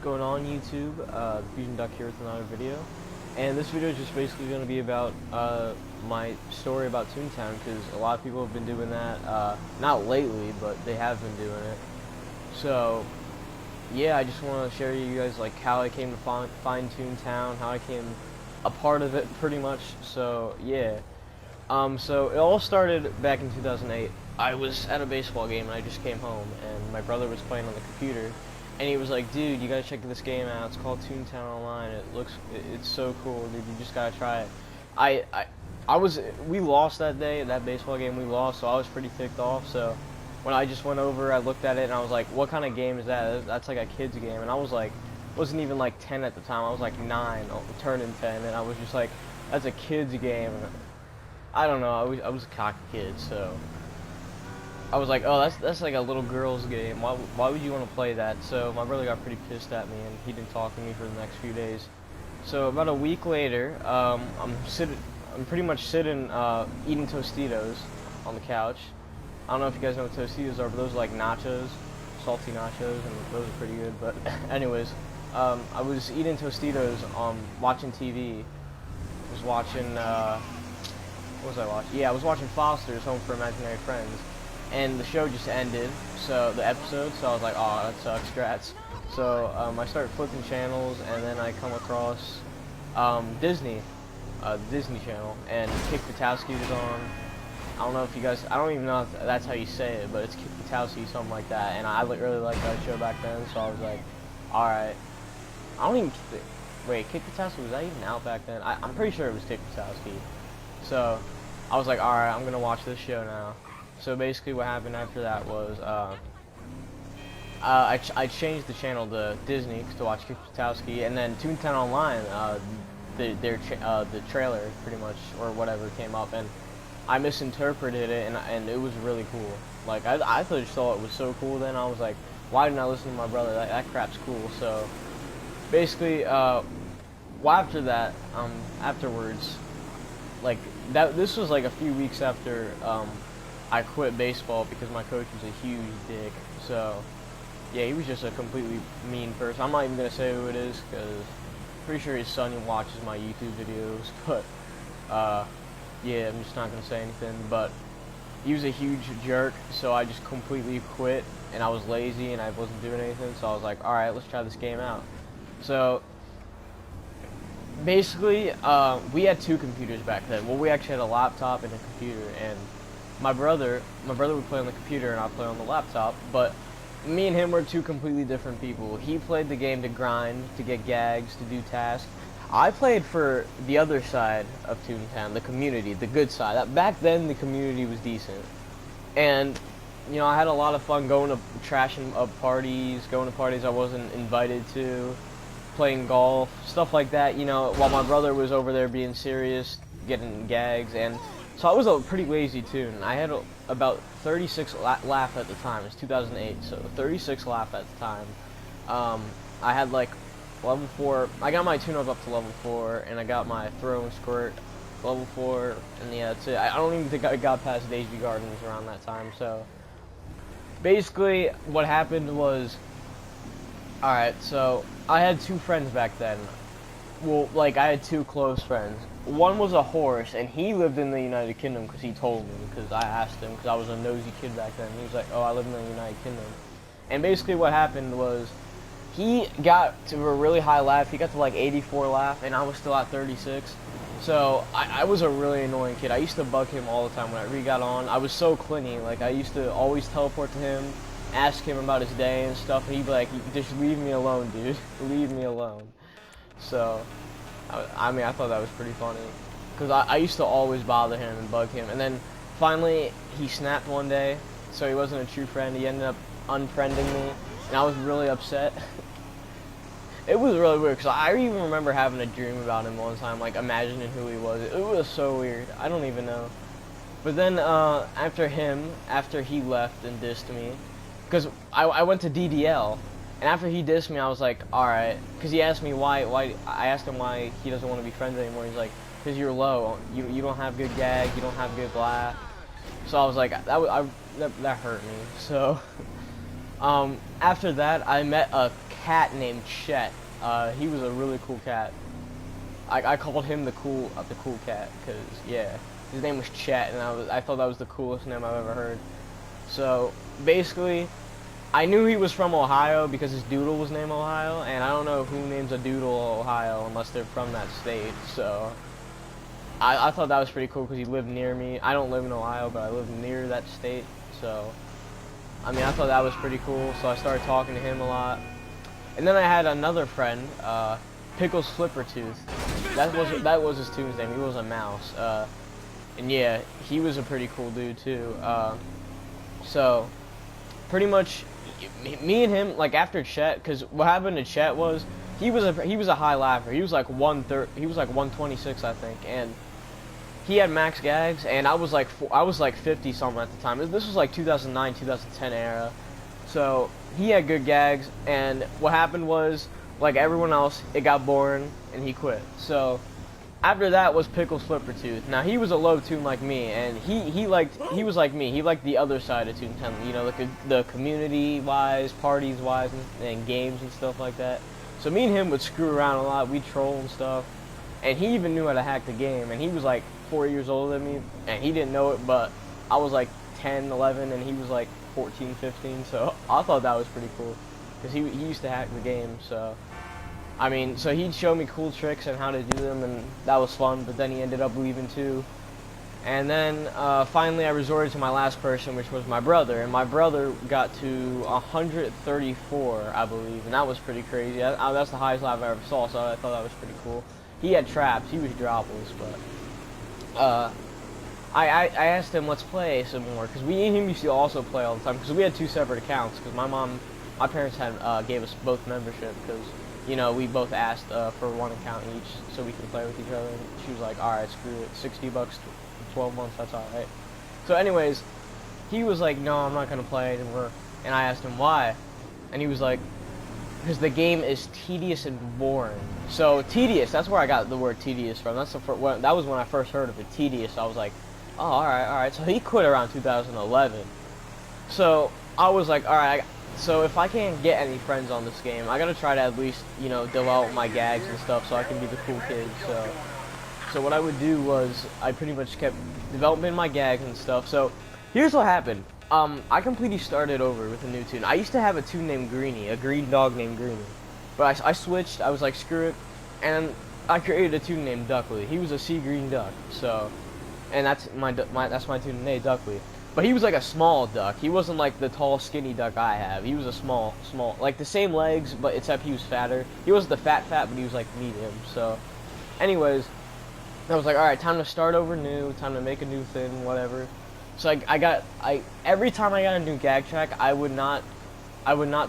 going on YouTube? Fusion Duck here with another video, and this video is just basically going to be about my story about Toontown, because a lot of people have been doing that, not lately, but they have been doing it. So yeah, I just want to share with you guys like how I came to find Toontown, how I came a part of it pretty much. So yeah, so it all started back in 2008. I was at a baseball game and I just came home, and my brother was playing on the computer, and he was like, "Dude, you gotta check this game out. It's called Toontown Online. It's so cool, dude. You just gotta try it." We lost that day, that baseball game we lost, so I was pretty ticked off. So when I just went over, I looked at it and I was like, "What kind of game is that? That's like a kid's game." And I was like, wasn't even like 10 at the time. I was like 9, turning 10, and I was just like, "That's a kid's game." I don't know. I was a cocky kid, so I was like, "Oh, that's like a little girl's game. Why would you want to play that?" So my brother got pretty pissed at me, and he didn't talk to me for the next few days. So about a week later, I'm pretty much sitting, eating Tostitos on the couch. I don't know if you guys know what Tostitos are, but those are like nachos, salty nachos, and those are pretty good. But anyways, I was eating Tostitos, watching TV. I was watching, what was I watching? Yeah, I was watching Foster's Home for Imaginary Friends. And the show just ended, so the episode, so I was like, "Oh, that sucks, grats." So I started flipping channels, and then I come across Disney, the Disney Channel, and Kick Buttowski was on. I don't know if you guys, I don't even know if that's how you say it, but it's Kick Buttowski, something like that, and I really liked that show back then, so I was like, alright. I don't even, wait, Kick Buttowski, was that even out back then? I'm pretty sure it was Kick Buttowski. So I was like, alright, I'm gonna watch this show now. So basically what happened after that was, I changed the channel to Disney to watch Kick Buttowski, and then Toontown Online, the trailer pretty much, or whatever, came up, and I misinterpreted it, and it was really cool. Like, I just thought it was so cool then. I was like, why didn't I listen to my brother? That crap's cool. So basically, well, after that, afterwards, like, this was like a few weeks after, I quit baseball because my coach was a huge dick. So yeah, he was just a completely mean person. I'm not even gonna say who it is, because I'm pretty sure his son watches my YouTube videos. But yeah, I'm just not gonna say anything. But he was a huge jerk, so I just completely quit, and I was lazy and I wasn't doing anything. So I was like, all right, let's try this game out. So basically, we had 2 computers back then. Well, we actually had a laptop and a computer, and my brother would play on the computer and I'd play on the laptop, but me and him were 2 completely different people. He played the game to grind, to get gags, to do tasks. I played for the other side of Toontown, the community, the good side. Back then, the community was decent. And, you know, I had a lot of fun going to trashing up parties, going to parties I wasn't invited to, playing golf, stuff like that, you know, while my brother was over there being serious, getting gags. And so I was a pretty lazy too, and I had about 36 laugh at the time. It was 2008, so 36 laugh at the time. I had like level 4. I got my tune-up to level 4, and I got my throw and squirt level 4, and yeah, that's it. I don't even think I got past Daisy Gardens around that time. So basically, what happened was, alright, so I had 2 friends back then. Well, like, I had 2 close friends. One was a horse, and he lived in the United Kingdom, because he told me, because I asked him, because I was a nosy kid back then. He was like, "Oh, I live in the United Kingdom." And basically what happened was, he got to a really high laugh. He got to like 84 laugh, and I was still at 36. So I was a really annoying kid. I used to bug him all the time whenever he got on. I was so clingy. Like, I used to always teleport to him, ask him about his day and stuff, and he'd be like, "Just leave me alone, dude. Leave me alone." So I mean, I thought that was pretty funny, because I used to always bother him and bug him, and then finally he snapped one day, so he wasn't a true friend. He ended up unfriending me, and I was really upset. It was really weird, because I even remember having a dream about him one time, like imagining who he was. It was so weird. I don't even know. But then after he left and dissed me, because I went to DDL, and after he dissed me, I was like, alright, because he asked me why, I asked him why he doesn't want to be friends anymore. He's like, because you're low, you don't have good gag, you don't have good laugh. So I was like, that hurt me. So After that, I met a cat named Chet. He was a really cool cat. I called him the cool cat, because yeah, his name was Chet, and I thought that was the coolest name I've ever heard. So basically, I knew he was from Ohio because his doodle was named Ohio, and I don't know who names a doodle Ohio unless they're from that state. So I thought that was pretty cool because he lived near me. I don't live in Ohio, but I live near that state. So I mean, I thought that was pretty cool. So I started talking to him a lot, and then I had another friend, Pickles Flippertooth. That was his tune's name. He was a mouse, and yeah, he was a pretty cool dude too. So pretty much, me and him, like after Chet, because what happened to Chet was he was a high laugher. He was like 126, I think, and he had max gags, and I was like 50 something at the time. This was like 2009, 2010 era. So he had good gags, and what happened was, like everyone else, it got boring, and he quit. So after that was Pickles Flippertooth. Now he was a low tune like me, and he was like me. He liked the other side of Toontown, you know, like the community wise, parties wise, and games and stuff like that. So me and him would screw around a lot. We'd troll and stuff, and he even knew how to hack the game. And he was like 4 years older than me, and he didn't know it, but I was like 10, 11, and he was like 14, 15. So I thought that was pretty cool, because he used to hack the game. So I mean, so he'd show me cool tricks and how to do them, and that was fun, but then he ended up leaving too. And then finally I resorted to my last person, which was my brother, and my brother got to 134, I believe, and that was pretty crazy. That's the highest live I ever saw, so I thought that was pretty cool. He had traps, he was dropless, but I asked him, let's play some more, because we and him used to also play all the time, because we had two separate accounts, because my parents had gave us both membership, because you know, we both asked for one account each so we can play with each other. And she was like, alright, screw it, $60, 12 months, that's alright. So anyways, he was like, no, I'm not going to play anymore. And I asked him why. And he was like, because the game is tedious and boring. So tedious, that's where I got the word tedious from. That was when I first heard of it, tedious. I was like, oh, alright. So he quit around 2011. So I was like, alright, so if I can't get any friends on this game, I gotta try to at least, you know, develop my gags and stuff so I can be the cool kid. So what I would do was I pretty much kept developing my gags and stuff. So here's what happened. I completely started over with a new tune. I used to have a tune named Greenie, a green dog named Greenie. But I switched, I was like, screw it, and I created a tune named Duckley. He was a sea green duck, so, and that's my tune name, Duckley. But he was like a small duck. He wasn't like the tall, skinny duck I have. He was a small, like the same legs, but except he was fatter. He wasn't the fat, but he was like medium. So, anyways, I was like, all right, time to start over new, time to make a new thing, whatever. So every time I got a new gag track, I would not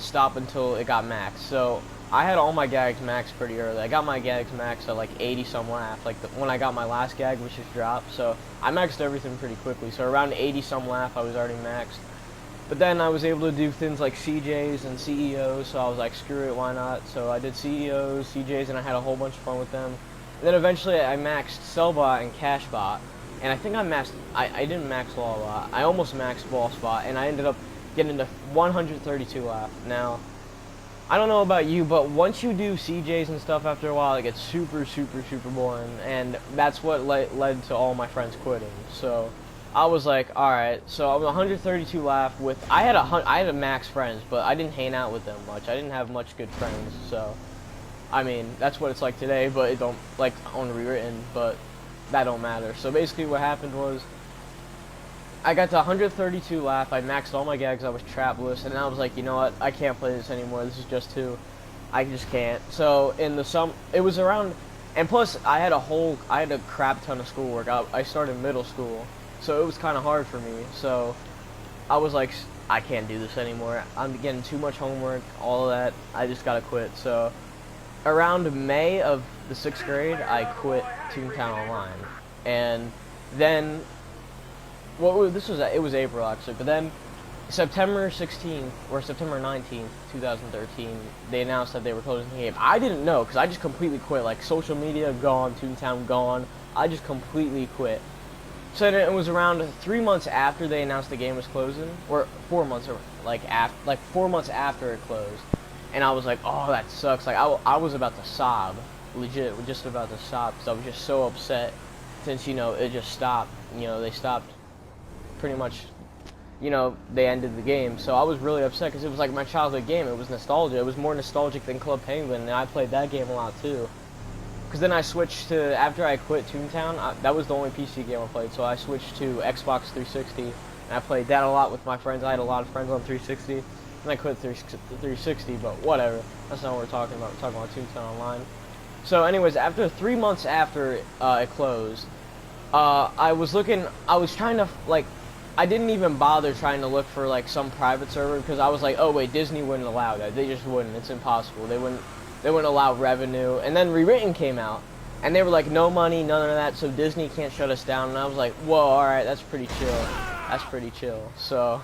stop until it got maxed. So I had all my gags maxed pretty early. I got my gags maxed at like 80 some laugh, like when I got my last gag, which is dropped. So I maxed everything pretty quickly. So around 80 some laugh, I was already maxed. But then I was able to do things like CJs and CEOs, so I was like, screw it, why not? So I did CEOs, CJs, and I had a whole bunch of fun with them. And then eventually I maxed Sellbot and Cashbot, and I think I didn't max Lawbot. I almost maxed Ballspot, and I ended up getting to 132 laugh. Now, I don't know about you, but once you do CJs and stuff after a while, it gets super, super, super boring, and that's what led to all my friends quitting. So I was like, alright, so I was 132 laugh with, I had a max friends, but I didn't hang out with them much. I didn't have much good friends, so, I mean, that's what it's like today, but it don't, like, on rewritten, but that don't matter. So basically what happened was, I got to 132 laugh, I maxed all my gags, I was trapless, and I was like, you know what, I can't play this anymore, this is just too, I just can't. So in the it was around, and plus I had a crap ton of schoolwork. I started middle school, so it was kind of hard for me. So I was like, I can't do this anymore, I'm getting too much homework, all of that, I just gotta quit. So around May of the 6th grade, I quit Toontown Online, and then, well, it was April actually, but then September 16th, or September 19th, 2013, they announced that they were closing the game. I didn't know, because I just completely quit, like, social media gone, Toontown gone, I just completely quit. So then it was around 3 months after they announced the game was closing, or 4 months, or like 4 months after it closed, and I was like, oh, that sucks. Like I was about to sob, legit, just about to sob, because I was just so upset since, you know, it just stopped. You know, they stopped pretty much. You know, they ended the game, so I was really upset because it was like my childhood game. It was nostalgia. It was more nostalgic than Club Penguin, and I played that game a lot too. Because then I switched to, after I quit Toontown, that was the only PC game I played, so I switched to Xbox 360, and I played that a lot with my friends. I had a lot of friends on 360, and I quit 360, but whatever. That's not what we're talking about. We're talking about Toontown Online. So anyways, after 3 months after it closed, I was trying to, like, I didn't even bother trying to look for, like, some private server, because I was like, oh wait, Disney wouldn't allow that. They just wouldn't. It's impossible. They wouldn't allow revenue. And then Rewritten came out, and they were like, no money, none of that, so Disney can't shut us down. And I was like, whoa, alright, that's pretty chill. That's pretty chill. So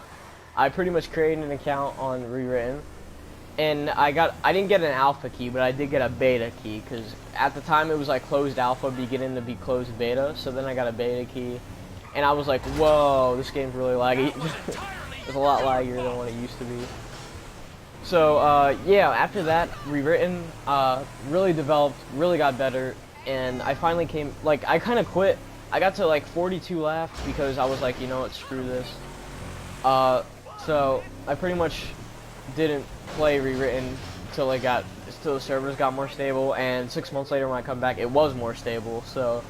I pretty much created an account on Rewritten, and I didn't get an alpha key, but I did get a beta key, because at the time it was like closed alpha beginning to be closed beta. So then I got a beta key, and I was like, whoa, this game's really laggy. It's a lot laggier than what it used to be. So, yeah, after that, Rewritten really developed, really got better, and I finally came, like, I kind of quit. I got to, like, 42 left because I was like, you know what, screw this. So, I pretty much didn't play Rewritten till the servers got more stable, and 6 months later when I come back, it was more stable. So,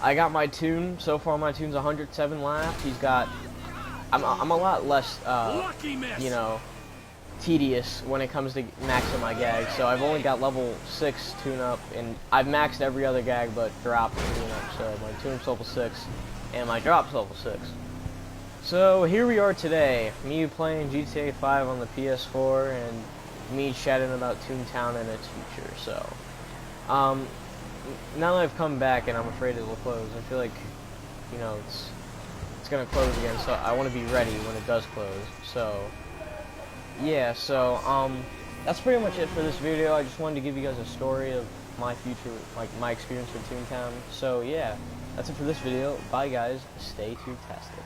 I got my Toon. So far, my Toon's 107 left. He's got, I'm a lot less, you know, tedious when it comes to maxing my gags. So I've only got level 6 tune-up, and I've maxed every other gag but drop tune-up. So my tune's level 6, and my drop's level 6. So here we are today, me playing GTA 5 on the PS4, and me chatting about Toontown and its future. So, now that I've come back and I'm afraid it will close, I feel like, you know, it's gonna close again, so I want to be ready when it does close. So, yeah, so, that's pretty much it for this video. I just wanted to give you guys a story of my future, like, my experience with Toontown. So, yeah, that's it for this video. Bye, guys. Stay Toontastic.